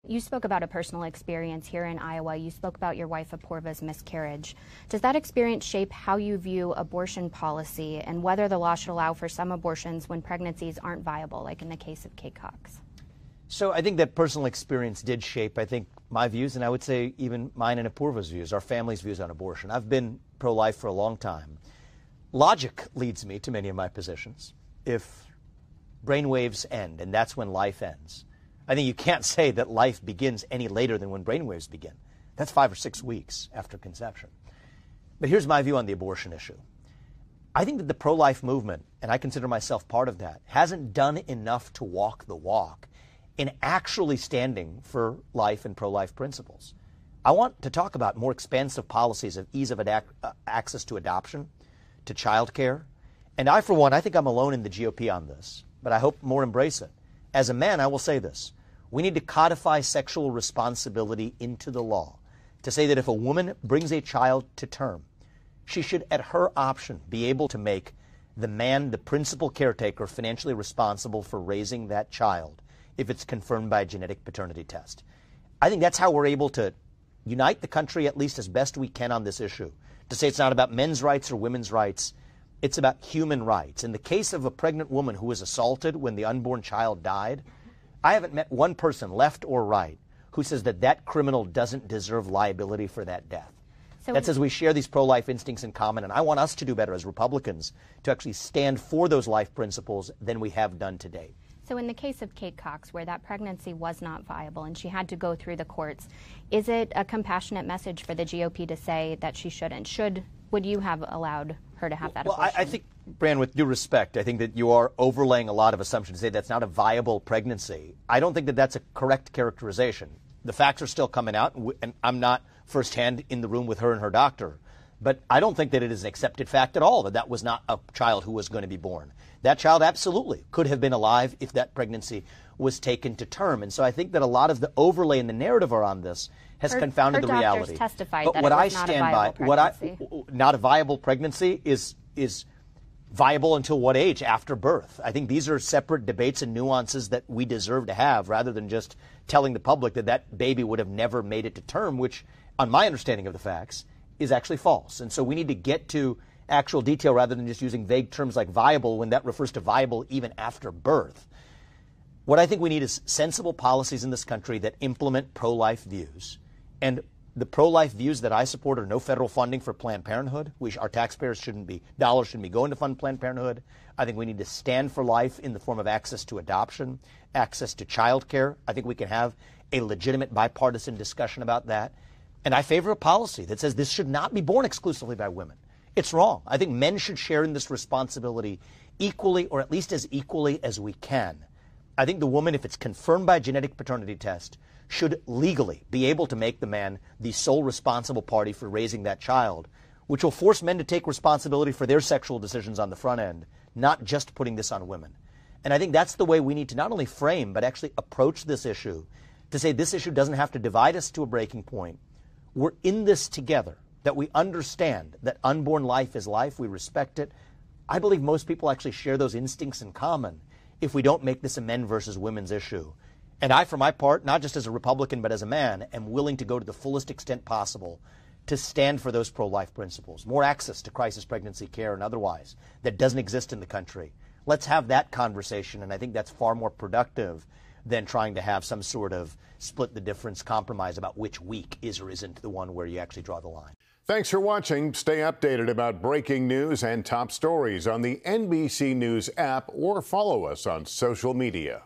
You spoke about a personal experience here in Iowa. You spoke about your wife Apoorva's miscarriage. Does that experience shape how you view abortion policy and whether the law should allow for some abortions when pregnancies aren't viable, like in the case of Kate Cox? So I think that personal experience did shape, I think, my views, and I would say even mine and Apoorva's views, our family's views on abortion. I've been pro-life for a long time. Logic leads me to many of my positions. If brainwaves end, and that's when life ends, I think you can't say that life begins any later than when brainwaves begin. That's 5 or 6 weeks after conception. But here's my view on the abortion issue. I think that the pro-life movement, and I consider myself part of that, hasn't done enough to walk the walk in actually standing for life and pro-life principles. I want to talk about more expansive policies of ease of access to adoption, to child care. And I, for one, I think I'm alone in the GOP on this, but I hope more embrace it. As a man, I will say this. We need to codify sexual responsibility into the law to say that if a woman brings a child to term, she should, at her option, be able to make the man, the principal caretaker, financially responsible for raising that child if it's confirmed by a genetic paternity test. I think that's how we're able to unite the country, at least as best we can, on this issue, to say it's not about men's rights or women's rights. It's about human rights. In the case of a pregnant woman who was assaulted when the unborn child died, I haven't met one person, left or right, who says that that criminal doesn't deserve liability for that death. That says we share these pro-life instincts in common, and I want us to do better as Republicans to actually stand for those life principles than we have done to date. So in the case of Kate Cox, where that pregnancy was not viable and she had to go through the courts, is it a compassionate message for the GOP to say that she shouldn't? Would you have allowed her to have that abortion? Well, I think, Brianne, with due respect, I think that you are overlaying a lot of assumptions to say that's not a viable pregnancy. I don't think that that's a correct characterization. The facts are still coming out, and I'm not firsthand in the room with her and her doctor. But I don't think that it is an accepted fact at all that that was not a child who was going to be born. That child absolutely could have been alive if that pregnancy was taken to term. And so I think that a lot of the overlay in the narrative around this has confounded the reality. Her doctors testified but that what it I was not stand a viable by, pregnancy. Not a viable pregnancy is viable until what age? After birth. I think these are separate debates and nuances that we deserve to have, rather than just telling the public that that baby would have never made it to term, which, on my understanding of the facts, is actually false. And so we need to get to actual detail rather than just using vague terms like viable when that refers to viable even after birth. What I think we need is sensible policies in this country that implement pro-life views. And the pro-life views that I support are no federal funding for Planned Parenthood. Our taxpayers dollars shouldn't be going to fund Planned Parenthood. I think we need to stand for life in the form of access to adoption, access to child care. I think we can have a legitimate bipartisan discussion about that. And I favor a policy that says this should not be borne exclusively by women. It's wrong. I think men should share in this responsibility equally, or at least as equally as we can. I think the woman, if it's confirmed by a genetic paternity test, should legally be able to make the man the sole responsible party for raising that child, which will force men to take responsibility for their sexual decisions on the front end, not just putting this on women. And I think that's the way we need to not only frame, but actually approach this issue, to say this issue doesn't have to divide us to a breaking point. We're in this together, that we understand that unborn life is life, we respect it. I believe most people actually share those instincts in common if we don't make this a men versus women's issue. And I, for my part, not just as a Republican, but as a man, am willing to go to the fullest extent possible to stand for those pro-life principles. More access to crisis pregnancy care and otherwise that doesn't exist in the country. Let's have that conversation, and I think that's far more productive than trying to have some sort of split the difference compromise about which week is or isn't the one where you actually draw the line. Thanks for watching. Stay updated about breaking news and top stories on the NBC News app or follow us on social media.